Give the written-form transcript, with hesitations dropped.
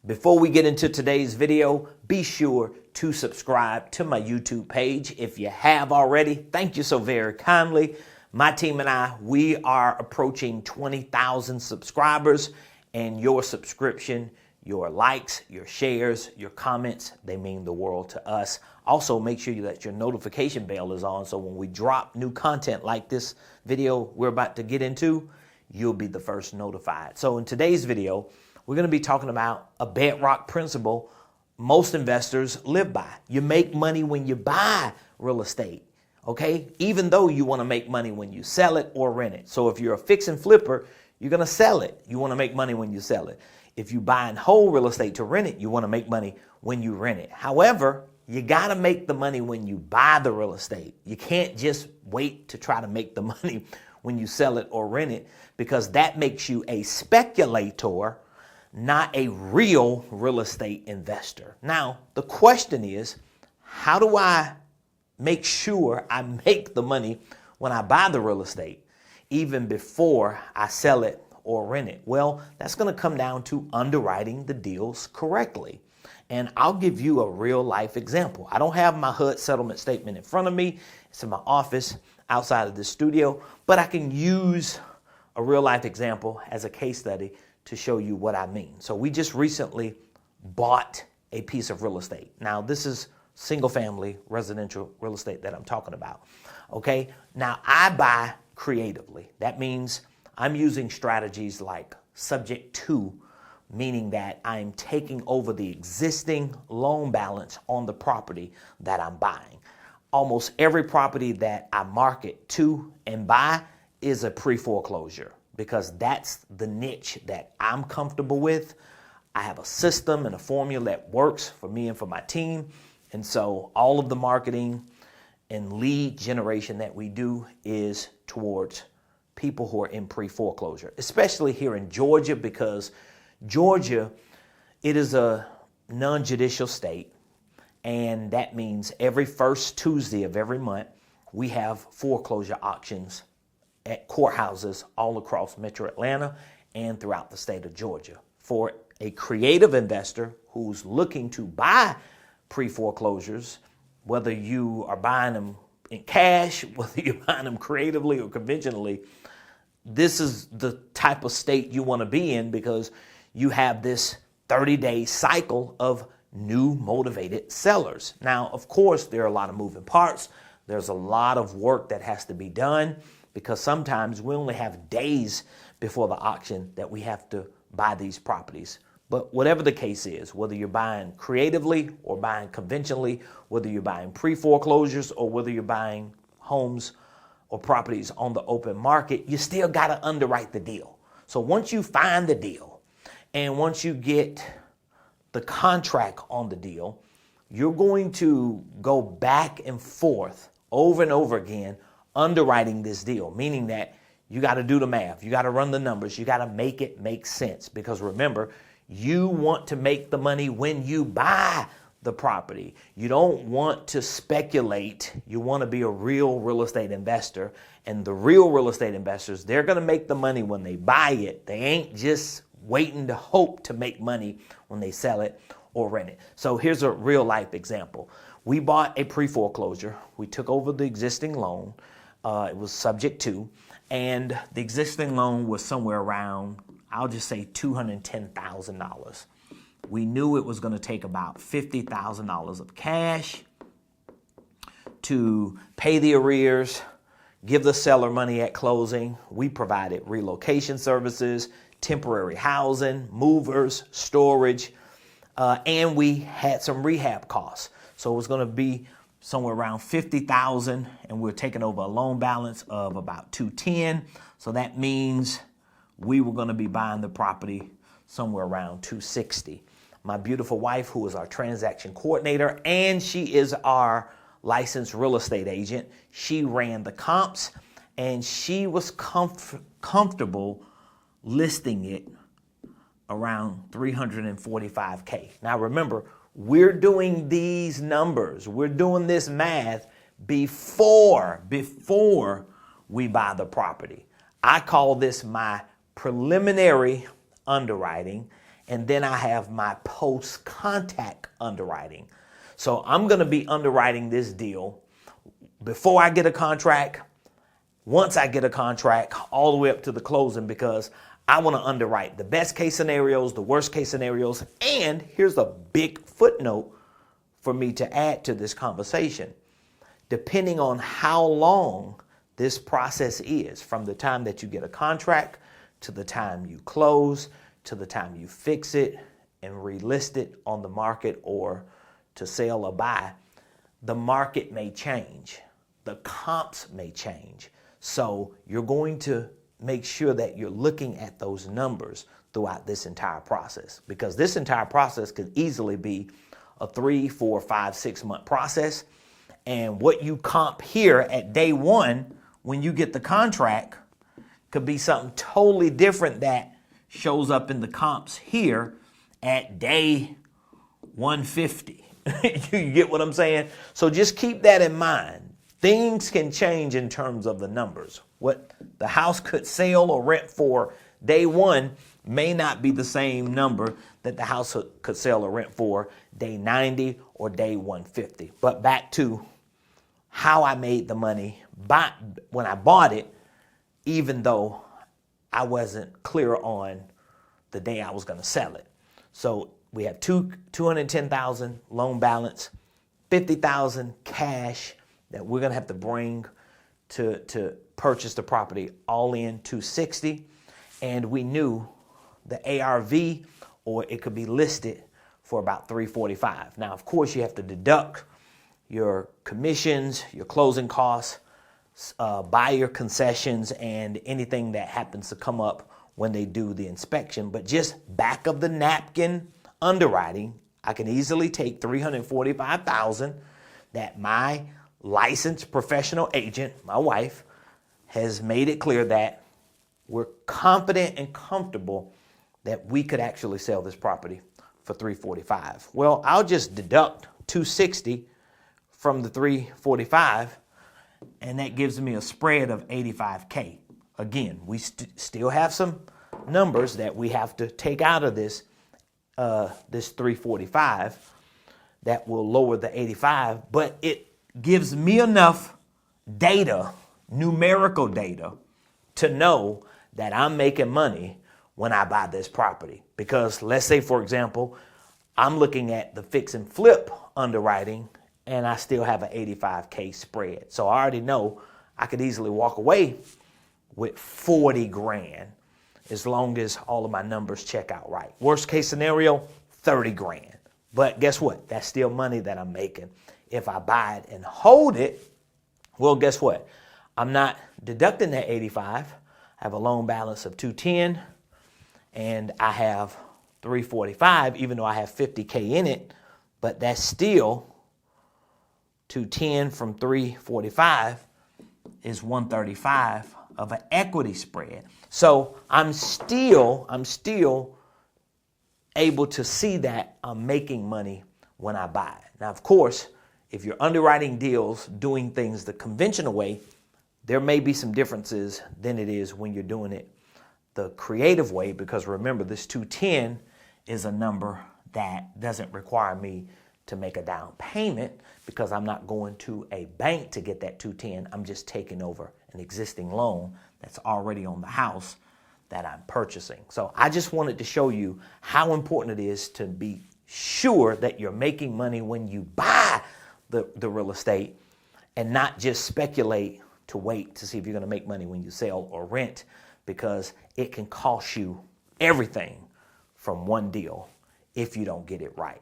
Before we get into today's video, be sure to subscribe to my YouTube page. If you have already, thank you so very kindly. My team and I, we are approaching 20,000 subscribers, and your subscription, your likes, your shares, your comments, they mean the world to us. Also, make sure that your notification bell is on, so when we drop new content like this video we're about to get into, you'll be the first notified. So in today's video, we're going to be talking about a bedrock principle most investors live by. You make money when you buy real estate, okay? Even though you want to make money when you sell it or rent it. So if you're a fix and flipper, you're going to sell it. You want to make money when you sell it. If you buy and hold real estate to rent it, you want to make money when you rent it. However, you got to make the money when you buy the real estate. You can't just wait to try to make the money when you sell it or rent it, because that makes you a speculator, not a real real estate investor. Now, the question is, how do I make sure I make the money when I buy the real estate, even before I sell it or rent it? Well, that's going to come down to underwriting the deals correctly. And I'll give you a real life example. I don't have my HUD settlement statement in front of me. It's in my office outside of the studio, but I can use a real life example as a case study to show you what I mean. So we just recently bought a piece of real estate. Now, this is single family residential real estate that I'm talking about. Okay. Now, I buy creatively. That means I'm using strategies like subject to, meaning that I'm taking over the existing loan balance on the property that I'm buying. Almost every property that I market to and buy is a pre-foreclosure, because that's the niche that I'm comfortable with. I have a system and a formula that works for me and for my team. And so all of the marketing and lead generation that we do is towards people who are in pre-foreclosure, especially here in Georgia, because Georgia, it is a non-judicial state. And that means every first Tuesday of every month, we have foreclosure auctions at courthouses all across Metro Atlanta and throughout the state of Georgia. For a creative investor who's looking to buy pre-foreclosures, whether you are buying them in cash, whether you're buying them creatively or conventionally, this is the type of state you want to be in, because you have this 30-day cycle of new motivated sellers. Now, of course, there are a lot of moving parts. There's a lot of work that has to be done, because sometimes we only have days before the auction that we have to buy these properties. But whatever the case is, whether you're buying creatively or buying conventionally, whether you're buying pre-foreclosures or whether you're buying homes or properties on the open market, you still got to underwrite the deal. So once you find the deal and once you get the contract on the deal, you're going to go back and forth over and over again underwriting this deal, meaning that you got to do the math. You got to run the numbers. You got to make it make sense, because remember, you want to make the money when you buy the property. You don't want to speculate. You want to be a real real estate investor. And the real real estate investors, they're going to make the money when they buy it. They ain't just waiting to hope to make money when they sell it or rent it. So here's a real life example. We bought a pre-foreclosure. We took over the existing loan. It was subject to, and the existing loan was somewhere around, I'll just say $210,000. We knew it was going to take about $50,000 of cash to pay the arrears, give the seller money at closing. We provided relocation services, temporary housing, movers, storage, and we had some rehab costs. So it was going to be somewhere around $50,000, and we're taking over a loan balance of about $210,000. So that means we were going to be buying the property somewhere around $260,000. My beautiful wife, who is our transaction coordinator, and she is our licensed real estate agent, she ran the comps, and she was comfortable listing it around $345K. Now remember, we're doing these numbers, we're doing this math before we buy the property. I call this my preliminary underwriting, and then I have my post-contact underwriting. So I'm going to be underwriting this deal before I get a contract, once I get a contract, all the way up to the closing, because I want to underwrite the best case scenarios, the worst case scenarios, and here's a big footnote for me to add to this conversation. Depending on how long this process is, from the time that you get a contract to the time you close, to the time you fix it and relist it on the market or to sell or buy, the market may change. The comps may change. So you're going to make sure that you're looking at those numbers throughout this entire process, because this entire process could easily be a 3, 4, 5, 6 month process. And what you comp here at day one, when you get the contract, could be something totally different that shows up in the comps here at day 150. You get what I'm saying? So just keep that in mind. Things can change in terms of the numbers. What the house could sell or rent for day one may not be the same number that the house could sell or rent for day 90 or day 150. But back to how I made the money when I bought it, even though I wasn't clear on the day I was going to sell it. So we have $210,000 loan balance, $50,000 cash that we're going to have to bring to purchase the property, all in $260,000. And we knew the ARV, or it could be listed for about $345,000. Now, of course, you have to deduct your commissions, your closing costs, buyer concessions, and anything that happens to come up when they do the inspection. But just back of the napkin underwriting, I can easily take $345,000 that my licensed professional agent, my wife, has made it clear that we're confident and comfortable that we could actually sell this property for $345,000. Well, I'll just deduct $260,000 from the $345,000, and that gives me a spread of $85,000. Again, we still have some numbers that we have to take out of this $345,000 that will lower the $85,000, but it gives me enough data, numerical data, to know that I'm making money when I buy this property. Because let's say, for example, I'm looking at the fix and flip underwriting and I still have an $85,000 spread. So I already know I could easily walk away with $40,000 as long as all of my numbers check out right. Worst case scenario, $30,000. But guess what? That's still money that I'm making. If I buy it and hold it, well, guess what? I'm not deducting that $85,000. I have a loan balance of $210,000 and I have $345,000, even though I have $50,000 in it, but that's still $210,000 from $345,000 is $135,000 of an equity spread. So I'm still able to see that I'm making money when I buy it. Now, of course, if you're underwriting deals, doing things the conventional way, there may be some differences than it is when you're doing it the creative way, because remember, this $210,000 is a number that doesn't require me to make a down payment, because I'm not going to a bank to get that $210,000. I'm just taking over an existing loan that's already on the house that I'm purchasing. So I just wanted to show you how important it is to be sure that you're making money when you buy the real estate, and not just speculate to wait to see if you're going to make money when you sell or rent, because it can cost you everything from one deal if you don't get it right.